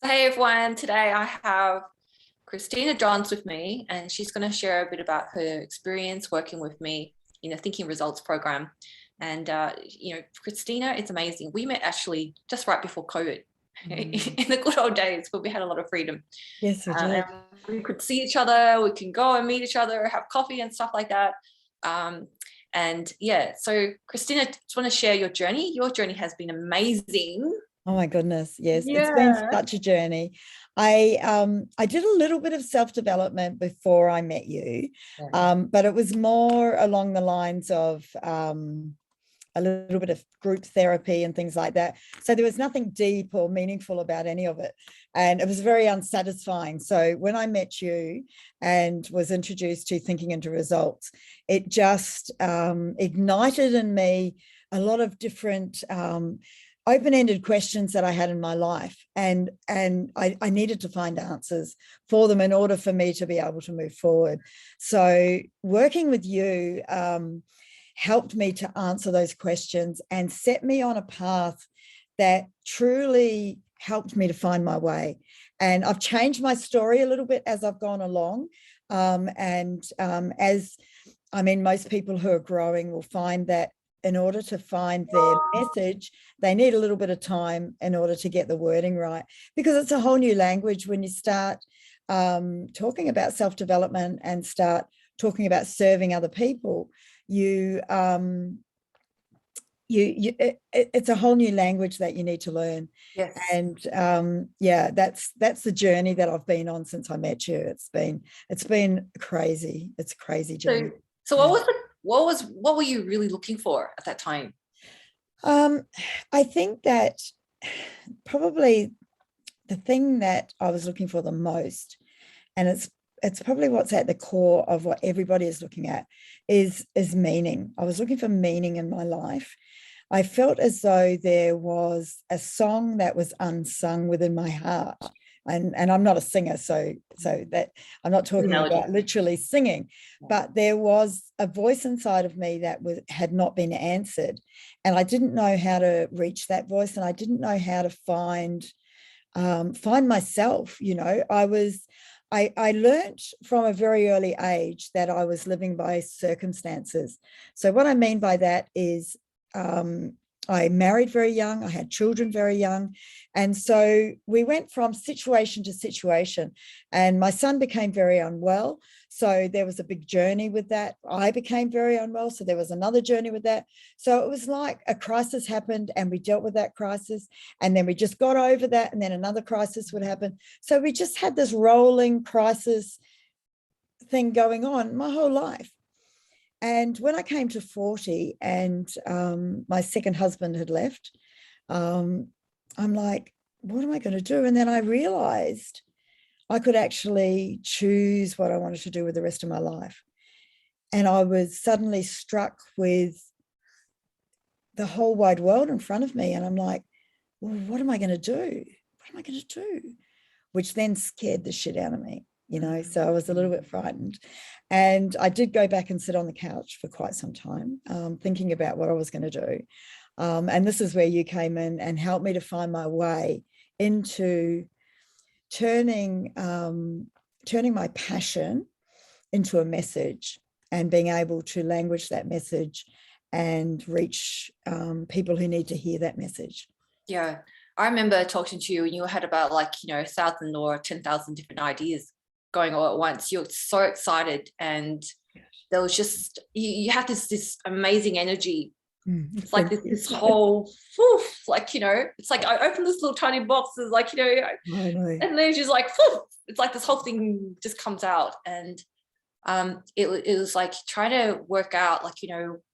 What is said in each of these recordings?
Hey everyone, today I have Christina Johns with me, and she's going to share a bit about her experience working with me in a Thinking Results program. And Christina, it's amazing. We met actually just right before COVID, in the good old days where we had a lot of freedom. Yes, we did. And we could see each other, we can go and meet each other, have coffee and stuff like that. So Christina, just want to share your journey. Your journey has been amazing. Oh my goodness, yes, Yeah. It's been such a journey. I did a little bit of self-development before I met you, but it was more along the lines of a little bit of group therapy and things like that. So there was nothing deep or meaningful about any of it. And it was very unsatisfying. So when I met you and was introduced to Thinking into Results, it just ignited in me a lot of different open-ended questions that I had in my life. And I needed to find answers for them in order for me to be able to move forward. So working with you helped me to answer those questions and set me on a path that truly helped me to find my way. And I've changed my story a little bit as I've gone along. Most people who are growing will find that in order to find their message, they need a little bit of time in order to get the wording right, because it's a whole new language when you start talking about self-development and start talking about serving other people. It's a whole new language that you need to learn. Yes. And that's the journey that I've been on since I met you. It's been crazy. It's a crazy journey. So what were you really looking for at that time? I think that probably the thing that I was looking for the most, and it's probably what's at the core of what everybody is looking at, is meaning. I was looking for meaning in my life. I felt as though there was a song that was unsung within my heart. And I'm not a singer, so that I'm not talking about literally singing, but there was a voice inside of me that had not been answered, and I didn't know how to reach that voice, and I didn't know how to find myself. I learned from a very early age that I was living by circumstances. So what I mean by that is I married very young, I had children very young. And so we went from situation to situation, and my son became very unwell. So there was a big journey with that. I became very unwell. So there was another journey with that. So it was like a crisis happened and we dealt with that crisis, and then we just got over that, and then another crisis would happen. So we just had this rolling crisis thing going on my whole life. And when I came to 40 and my second husband had left, I'm like, what am I going to do? And then I realized I could actually choose what I wanted to do with the rest of my life. And I was suddenly struck with the whole wide world in front of me. And I'm like, well, what am I going to do? What am I going to do? Which then scared the shit out of me. So I was a little bit frightened. And I did go back and sit on the couch for quite some time, thinking about what I was going to do. And this is where you came in and helped me to find my way into turning my passion into a message and being able to language that message and reach people who need to hear that message. Yeah. I remember talking to you and you had about 1,000 or 10,000 different ideas going all at once. You're so excited, and there was just you have this amazing energy. It's like this whole it's like I opened this little tiny box, there's and then just it's like this whole thing just comes out. And it was like trying to work out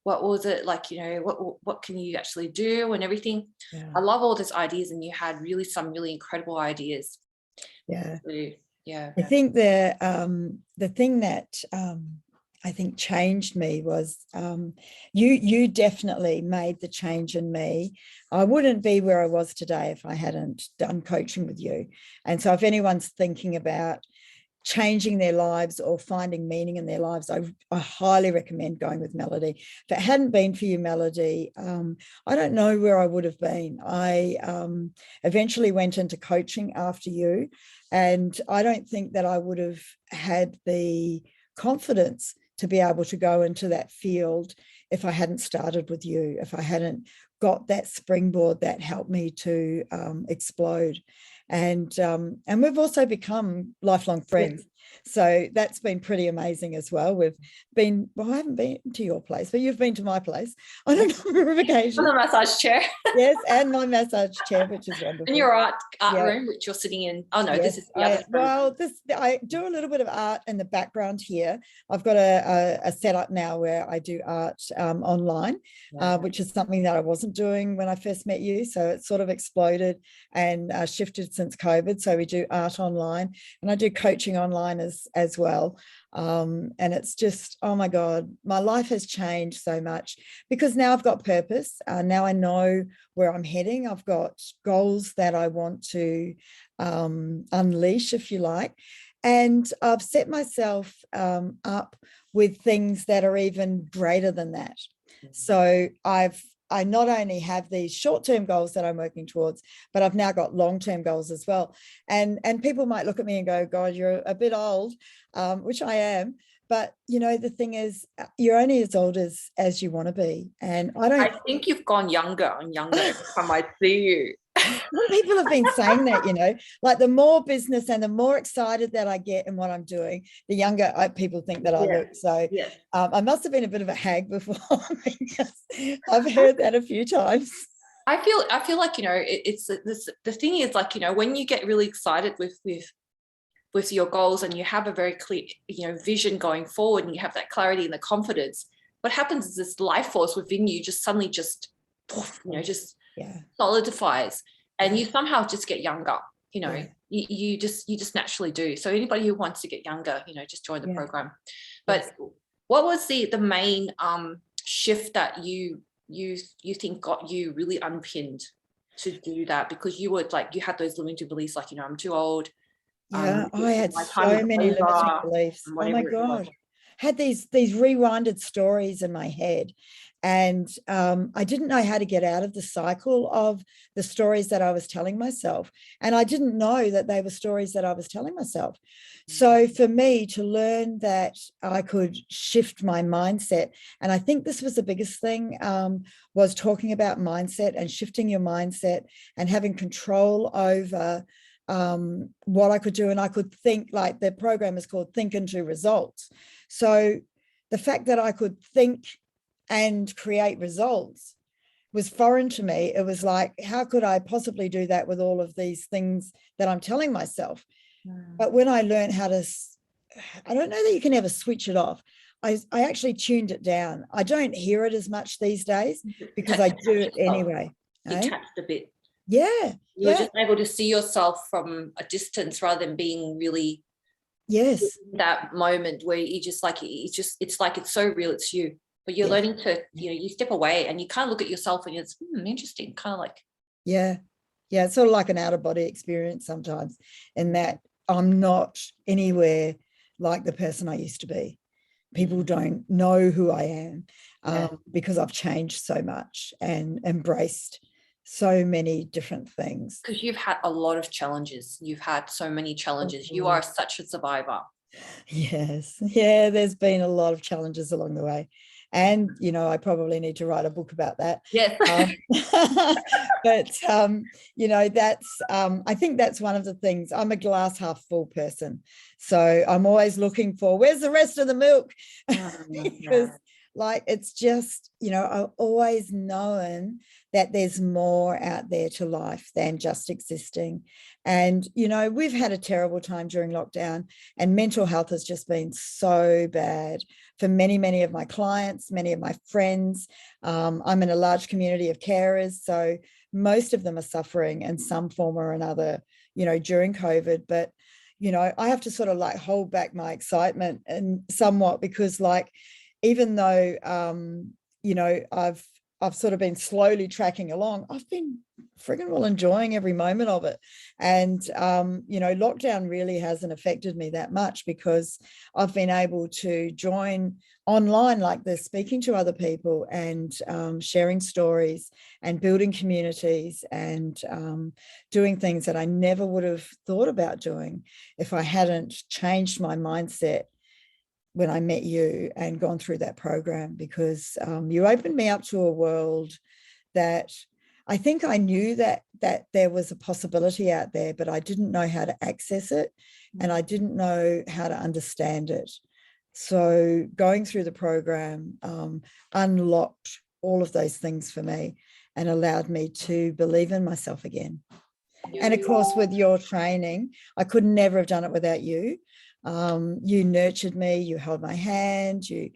what was it what can you actually do and everything. I love all these ideas, and you had some really incredible ideas. I think the thing that I think changed me was you definitely made the change in me. I wouldn't be where I was today if I hadn't done coaching with you. And so if anyone's thinking about changing their lives or finding meaning in their lives, I highly recommend going with Melody. If it hadn't been for you, Melody, I don't know where I would have been. I eventually went into coaching after you, and I don't think that I would have had the confidence to be able to go into that field if I hadn't started with you, if I hadn't got that springboard that helped me to explode. And we've also become lifelong friends. So that's been pretty amazing as well. We've been, well, I haven't been to your place, but you've been to my place on a number of occasions. On the massage chair. Yes, and my massage chair, which is wonderful. And your art room, which you're sitting in. Oh no, yes, this is the other. Well, I do a little bit of art in the background here. I've got a setup now where I do art online, which is something that I wasn't doing when I first met you. So it's sort of exploded and shifted since COVID. So we do art online, and I do coaching online as well. And it's just, oh my God, my life has changed so much because now I've got purpose. Now I know where I'm heading. I've got goals that I want to unleash, if you like. And I've set myself up with things that are even greater than that. So I not only have these short-term goals that I'm working towards, but I've now got long-term goals as well. And people might look at me and go, God, you're a bit old, which I am. But, you know, the thing is, you're only as old as you want to be. And I think you've gone younger and younger every time I see you. People have been saying that, you know, like the more business and the more excited that I get in what I'm doing, the younger people think that I look. So I must have been a bit of a hag before because I've heard that a few times. I feel like, you know, it's the thing is, like, you know, when you get really excited with your goals and you have a very clear, you know, vision going forward, and you have that clarity and the confidence, what happens is this life force within you just suddenly just, you know, just solidifies, and you somehow just get younger, you know. You just naturally do. So anybody who wants to get younger, you know, just join the program. But what was the main shift that you think got you really unpinned to do that? Because you would, like, you had those limiting beliefs, like, you know, I'm too old. I had so many limiting beliefs. Oh my God. Had these rewinded stories in my head. And I didn't know how to get out of the cycle of the stories that I was telling myself. And I didn't know that they were stories that I was telling myself. So for me to learn that I could shift my mindset, and I think this was the biggest thing, was talking about mindset and shifting your mindset and having control over what I could do. And I could think, like the program is called Think into Results. So the fact that I could think and create results was foreign to me. It was like, how could I possibly do that with all of these things that I'm telling myself? But when I learned how to, I don't know that you can ever switch it off. I actually tuned it down. I don't hear it as much these days because I do it anyway. Detached a bit. Yeah. You're just able to see yourself from a distance rather than being really in that moment where you just like, it's like, it's so real, it's you. But you're learning to, you know, you step away and you kind of look at yourself and it's interesting, kind of like. Yeah, it's sort of like an out-of-body experience sometimes, in that I'm not anywhere like the person I used to be. People don't know who I am because I've changed so much and embraced so many different things. Because you've had a lot of challenges. You've had so many challenges. You are such a survivor. Yes. Yeah, there's been a lot of challenges along the way. And, you know, I probably need to write a book about that. Yes. But, you know, that's, I think that's one of the things. I'm a glass half full person. So I'm always looking for, where's the rest of the milk? Because like, it's just, you know, I've always known that there's more out there to life than just existing. And, you know, we've had a terrible time during lockdown, and mental health has just been so bad for many, many of my clients, many of my friends. I'm in a large community of carers, so most of them are suffering in some form or another, you know, during COVID. But, you know, I have to sort of like hold back my excitement and somewhat, because like, even though, you know, I've sort of been slowly tracking along, I've been friggin' well enjoying every moment of it. And, you know, lockdown really hasn't affected me that much because I've been able to join online like this, speaking to other people and sharing stories and building communities and doing things that I never would have thought about doing if I hadn't changed my mindset when I met you and gone through that program, because you opened me up to a world that I think I knew that there was a possibility out there, but I didn't know how to access it and I didn't know how to understand it. So going through the program unlocked all of those things for me and allowed me to believe in myself again. And of course, with your training, I could never have done it without you. You nurtured me, you held my hand, you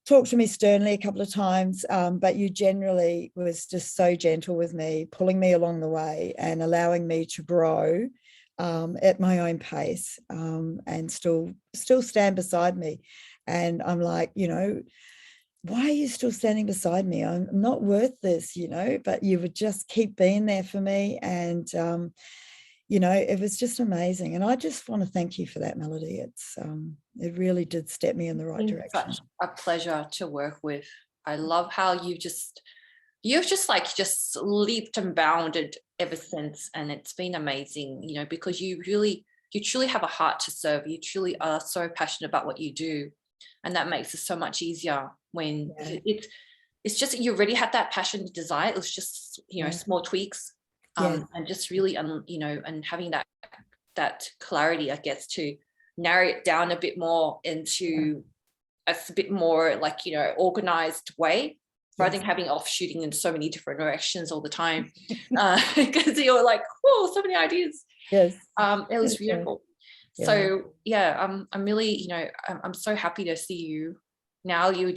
talked to me sternly a couple of times, but you generally was just so gentle with me, pulling me along the way and allowing me to grow at my own pace, and still stand beside me. And I'm like, you know, why are you still standing beside me? I'm not worth this, you know, but you would just keep being there for me. And, you know, it was just amazing. And I just want to thank you for that, Melody. It really did step me in the right direction. Such a pleasure to work with. I love how you've just leaped and bounded ever since. And it's been amazing, you know, because you truly have a heart to serve. You truly are so passionate about what you do. And that makes it so much easier when it's just, you already had that passion and desire. It was just, you know, small tweaks, and just really, you know, and having that clarity, I guess, to narrow it down a bit more into a bit more like, you know, organized way, rather than having offshooting in so many different directions all the time, because you're like, whoa, so many ideas. It was beautiful. So I'm really, you know, I'm so happy to see you now. You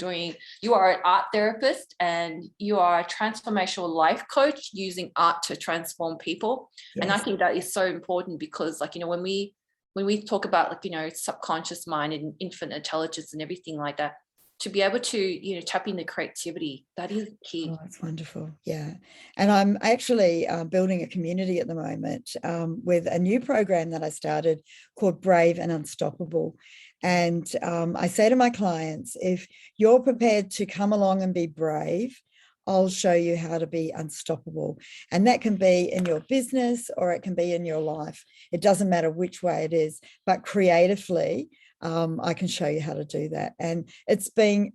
are an art therapist and you are a transformational life coach using art to transform people. And I think that is so important because, like, you know, when we talk about, like, you know, subconscious mind and infinite intelligence and everything like that, to be able to, you know, tap into creativity, that is key. Oh, it's wonderful. Yeah. And I'm actually building a community at the moment with a new program that I started called Brave and Unstoppable. And I say to my clients, if you're prepared to come along and be brave, I'll show you how to be unstoppable. And that can be in your business or it can be in your life. It doesn't matter which way it is, but creatively, I can show you how to do that. And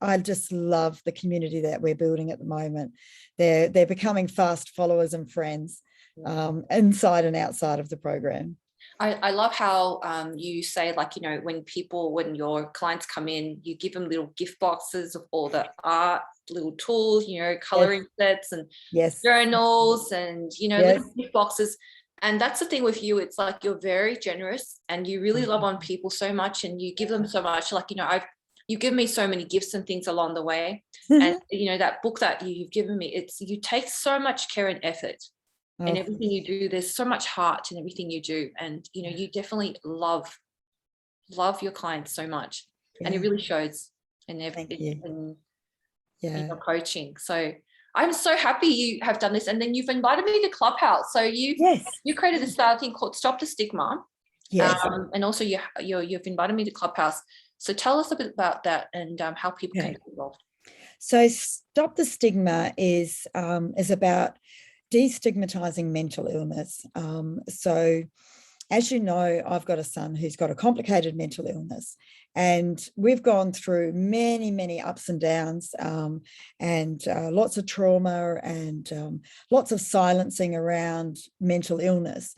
I just love the community that we're building at the moment. They're becoming fast followers and friends inside and outside of the program. I love how you say, like, you know, when your clients come in, you give them little gift boxes of all the art, little tools, you know, coloring sets and journals and, you know, little gift boxes. And that's the thing with you. It's like you're very generous and you really love on people so much and you give them so much. Like, you know, you give me so many gifts and things along the way. And, you know, that book that you've given me, you take so much care and effort in everything you do. There's so much heart in everything you do. And, you know, you definitely love your clients so much. And it really shows in your coaching. So I'm so happy you have done this. And then you've invited me to Clubhouse. So you created this thing called Stop the Stigma. And also you've invited me to Clubhouse. So tell us a bit about that and how people can get involved. So Stop the Stigma is about destigmatizing mental illness. So as you know, I've got a son who's got a complicated mental illness, and we've gone through many, many ups and downs, and lots of trauma and lots of silencing around mental illness.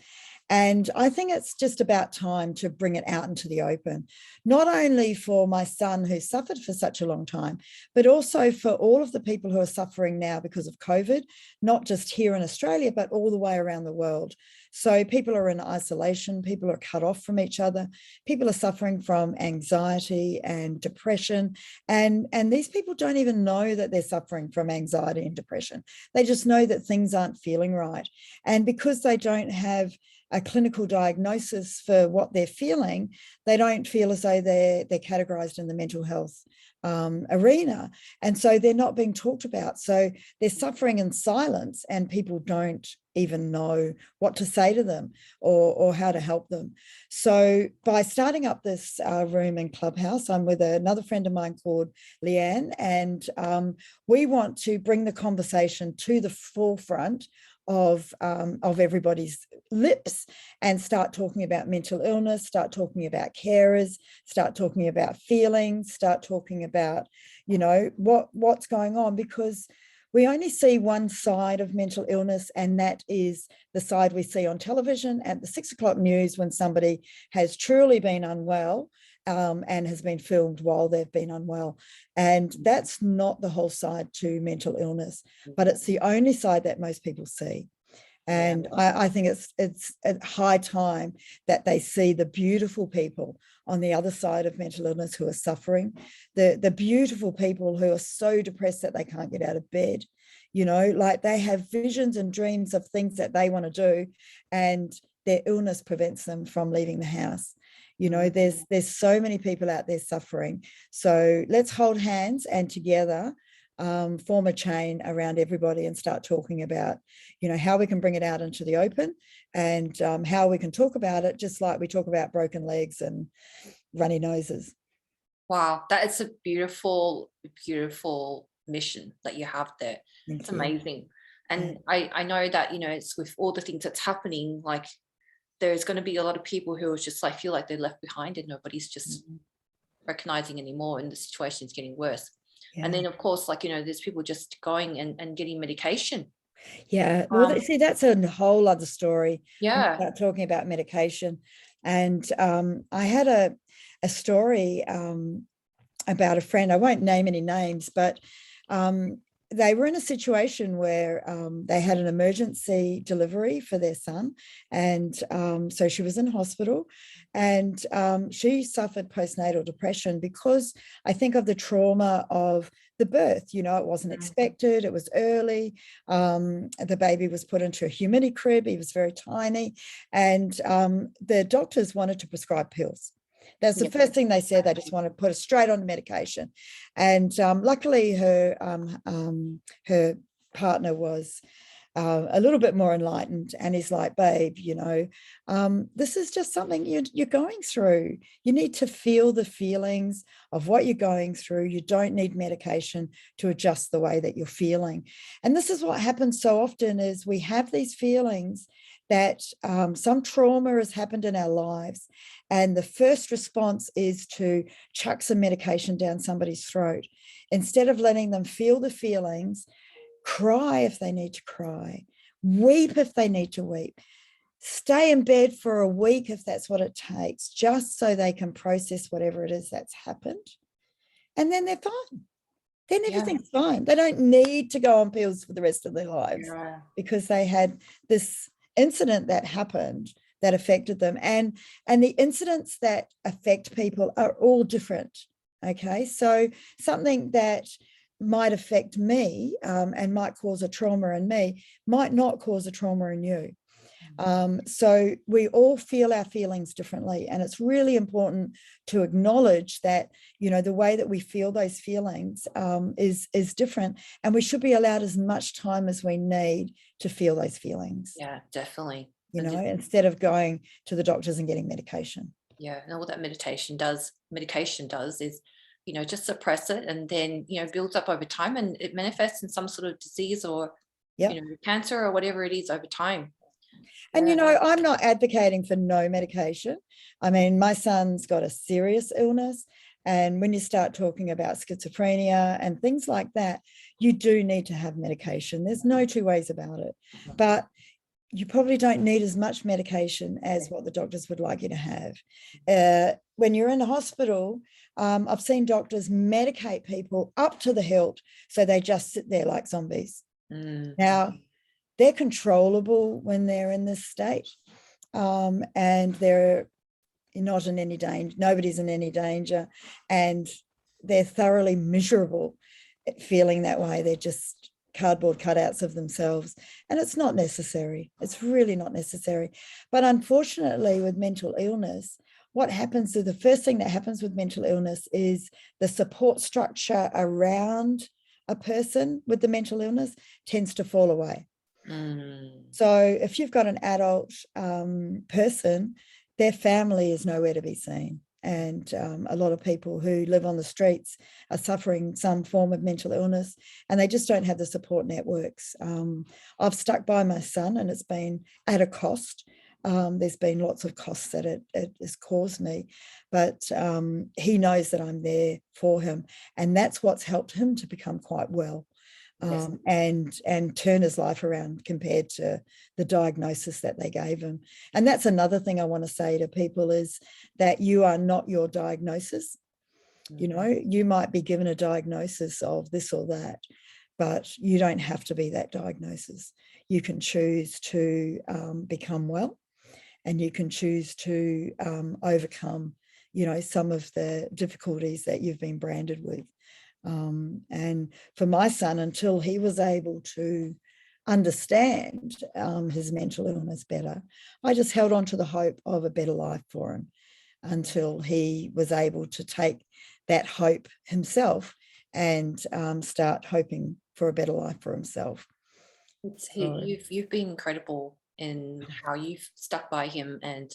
And I think it's just about time to bring it out into the open, not only for my son who suffered for such a long time, but also for all of the people who are suffering now because of COVID, not just here in Australia, but all the way around the world. So people are in isolation, people are cut off from each other, people are suffering from anxiety and depression. And these people don't even know that they're suffering from anxiety and depression. They just know that things aren't feeling right. And because they don't have a clinical diagnosis for what they're feeling, they don't feel as though they're categorized in the mental health arena. And so they're not being talked about. So they're suffering in silence, and people don't even know what to say to them or how to help them. So by starting up this room in Clubhouse, I'm with another friend of mine called Leanne, and we want to bring the conversation to the forefront of everybody's lips and start talking about mental illness, start talking about carers, start talking about feelings, start talking about, you know, what's going on, because we only see one side of mental illness, and that is the side we see on television at the 6 o'clock news when somebody has truly been unwell and has been filmed while they've been unwell. And that's not the whole side to mental illness, but it's the only side that most people see. And I think it's at high time that they see the beautiful people on the other side of mental illness who are suffering, the beautiful people who are so depressed that they can't get out of bed, you know, like they have visions and dreams of things that they want to do, and their illness prevents them from leaving the house. You know, there's so many people out there suffering. So let's hold hands and together form a chain around everybody and start talking about, you know, how we can bring it out into the open, and how we can talk about it just like we talk about broken legs and runny noses. Wow, that is a beautiful, beautiful mission that you have there. Thank It's you. amazing. And I know that, you know, it's with all the things that's happening, like there's going to be a lot of people who are just like feel like they're left behind and nobody's just recognizing anymore, and the situation is getting worse. And then of course, like, you know, there's people just going and getting medication. Yeah, well, see, that's a whole other story. Yeah. About talking about medication. And I had a story about a friend. I won't name any names, but they were in a situation where they had an emergency delivery for their son. And so she was in hospital, and she suffered postnatal depression because I think of the trauma of the birth. You know, it wasn't expected, it was early. The baby was put into a humidity crib, he was very tiny, and the doctors wanted to prescribe pills. That's the first thing they said. They just want to put her straight on medication. And luckily her partner was a little bit more enlightened, and he's like, babe, you know, this is just something you're going through. You need to feel the feelings of what you're going through. You don't need medication to adjust the way that you're feeling. And this is what happens so often, is we have these feelings that some trauma has happened in our lives, and the first response is to chuck some medication down somebody's throat instead of letting them feel the feelings, cry if they need to cry, weep if they need to weep, stay in bed for a week if that's what it takes, just so they can process whatever it is that's happened. And then they're fine. Then everything's fine. They don't need to go on pills for the rest of their lives because they had this incident that happened that affected them. And the incidents that affect people are all different. Okay, so something that might affect me and might cause a trauma in me might not cause a trauma in you. So we all feel our feelings differently, and it's really important to acknowledge that, you know, the way that we feel those feelings is different, and we should be allowed as much time as we need to feel those feelings. Yeah, definitely. You know, instead of going to the doctors and getting medication. Yeah, and all that medication does is, you know, just suppress it, and then, you know, builds up over time, and it manifests in some sort of disease or, you know, cancer or whatever it is over time. And, you know, I'm not advocating for no medication. I mean, my son's got a serious illness. And when you start talking about schizophrenia and things like that, you do need to have medication. There's no two ways about it. But you probably don't need as much medication as what the doctors would like you to have. When you're in a hospital, I've seen doctors medicate people up to the hilt so they just sit there like zombies. Now, they're controllable when they're in this state, and they're not in any danger. Nobody's in any danger, and they're thoroughly miserable feeling that way. They're just cardboard cutouts of themselves, and it's not necessary. It's really not necessary. But unfortunately, with mental illness, what happens is the first thing that happens with mental illness is the support structure around a person with the mental illness tends to fall away. So if you've got an adult person, their family is nowhere to be seen. And a lot of people who live on the streets are suffering some form of mental illness, and they just don't have the support networks. I've stuck by my son, and it's been at a cost. There's been lots of costs that it has caused me, but he knows that I'm there for him, and that's what's helped him to become quite well. Yes. And turn his life around compared to the diagnosis that they gave him. And that's another thing I want to say to people is that you are not your diagnosis. You know, you might be given a diagnosis of this or that, but you don't have to be that diagnosis. You can choose to become well, and you can choose to overcome, you know, some of the difficulties that you've been branded with. And for my son, until he was able to understand his mental illness better, I just held on to the hope of a better life for him until he was able to take that hope himself and start hoping for a better life for himself. You've been incredible in how you've stuck by him, and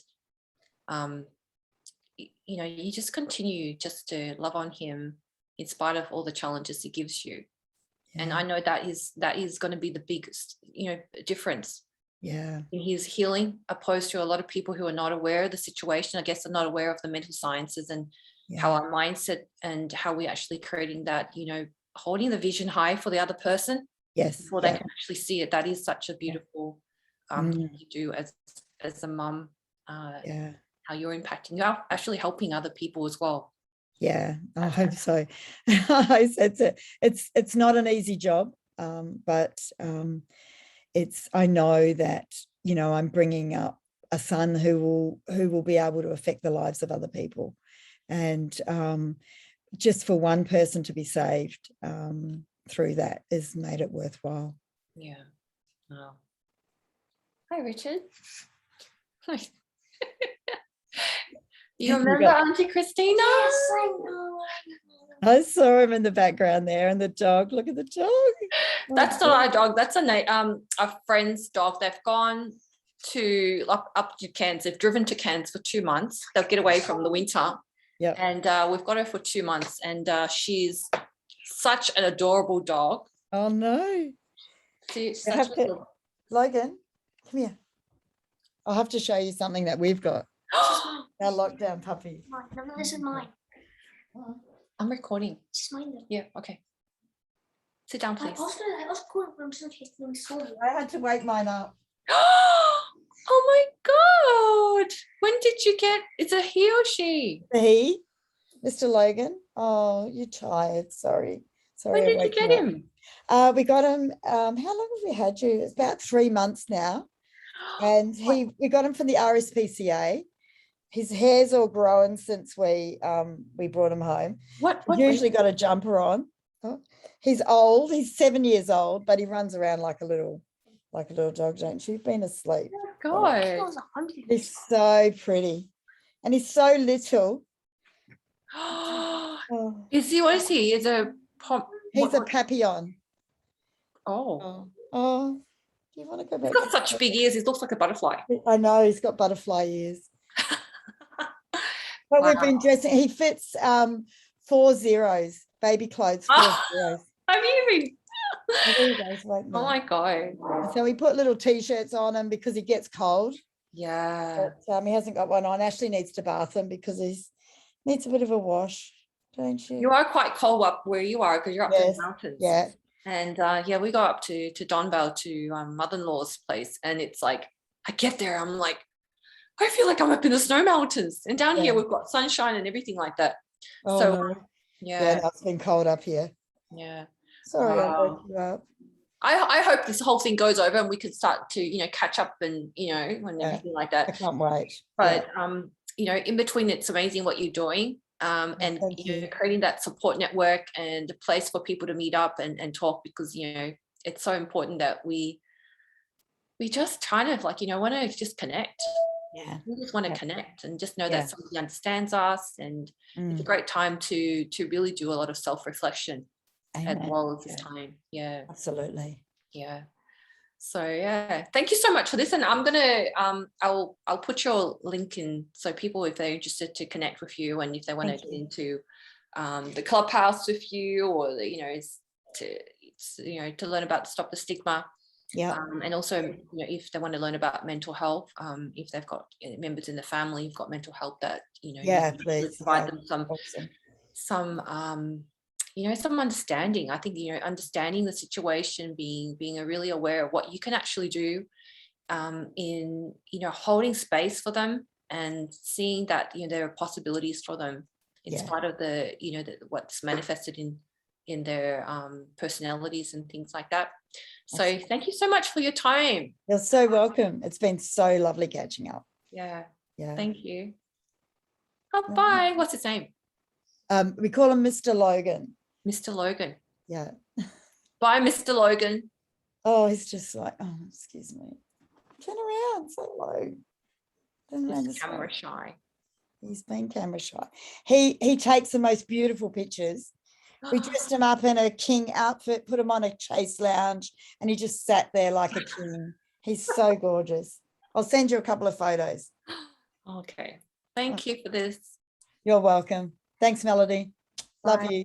you know, you just continue just to love on him in spite of all the challenges he gives you. And I know that is going to be the biggest, you know, difference in his healing, opposed to a lot of people who are not aware of the situation. I guess are not aware of the mental sciences and how our mindset and how we're actually creating that, you know, holding the vision high for the other person before they can actually see it. That is such a beautiful thing you do as a mum. How you're impacting, you're actually helping other people as well. Yeah, I hope so. It's not an easy job, but I know that, you know, I'm bringing up a son who will be able to affect the lives of other people, and just for one person to be saved through that has made it worthwhile. Yeah. Oh. Hi, Richard. Hi. You remember Auntie Christina? Yes, I know. I saw him in the background there, and the dog. Look at the dog. That's not our dog. That's a friend's dog. They've gone to up to Cairns. They've driven to Cairns for 2 months. They'll get away from the winter. Yeah. And we've got her for 2 months, and she's such an adorable dog. Oh no. Logan, come here. I'll have to show you something that we've got. Our lockdown puppy. No, this is mine. I'm recording. This is mine. Yeah, okay. Sit down, please. I was calling from something. I had to wake mine up. Oh my God. When did you get, it's a he or she? He, Mr. Logan. Oh, you're tired. Sorry. When did you get him? We got him, how long have we had you? It's about 3 months now. And we got him from the RSPCA. His hair's all grown since we brought him home. He's usually got a jumper on. Oh, he's old. He's 7 years old, but he runs around like a little dog, don't you? You've been asleep. Oh God. He's so pretty, and he's so little. Is he? What is he? Is a He's a papillon. Oh. Do you want to go back? He's got such big ears. He looks like a butterfly. I know, he's got butterfly ears. But we've been dressing. He fits 4 zeros, baby clothes. 4 zeros. Have you been? Oh my God. So we put little t-shirts on him because he gets cold. Yeah. But he hasn't got one on. Ashley needs to bath him because he needs a bit of a wash, don't you? You are quite cold up where you are because you're up in the mountains. Yeah. And we go up to Donvale to mother-in-law's place, and it's like I get there, I'm like, I feel like I'm up in the snow mountains, and down here we've got sunshine and everything like that. Oh, so no. It's been cold up here. Yeah. Sorry, I woke you up. I hope this whole thing goes over and we can start to, you know, catch up and, you know, and everything like that. I can't wait. But you know, in between, it's amazing what you're doing. And you know, creating that support network and a place for people to meet up and talk, because, you know, it's so important that we just kind of like, want to just connect. Yeah. We just want to Yeah. connect and just know Yeah. that somebody understands us, and it's a great time to really do a lot of self-reflection as Amen. well as this Yeah. time. Yeah. Absolutely. Yeah. So yeah, thank you so much for this. And I'm gonna I'll put your link in so people, if they're interested to connect with you, and if they want to Thank get you. into the Clubhouse with you, or to learn about Stop the Stigma. Yeah. And also, if they want to learn about mental health, if they've got members in the family who've got mental health, that Yeah, you please. provide Yeah. them some Awesome. some understanding. I think understanding the situation, being really aware of what you can actually do, in holding space for them, and seeing that there are possibilities for them in Yeah. spite of what's manifested in their personalities and things like that. So Absolutely. thank you so much for your time. You're so welcome. It's been so lovely catching up. Yeah, Yeah. thank you. Oh, bye. What's his name? We call him Mr. Logan. Mr. Logan. Yeah. Bye, Mr. Logan. Oh, he's just like, oh, excuse me. Turn around, say hello. Turn around He's this camera way. shy. He's been camera shy. He takes the most beautiful pictures. We dressed him up in a king outfit, put him on a chase lounge, and he just sat there like a king. He's so gorgeous. I'll send you a couple of photos. Okay. Thank you for this. You're welcome. Thanks, Melody. Love Bye. you.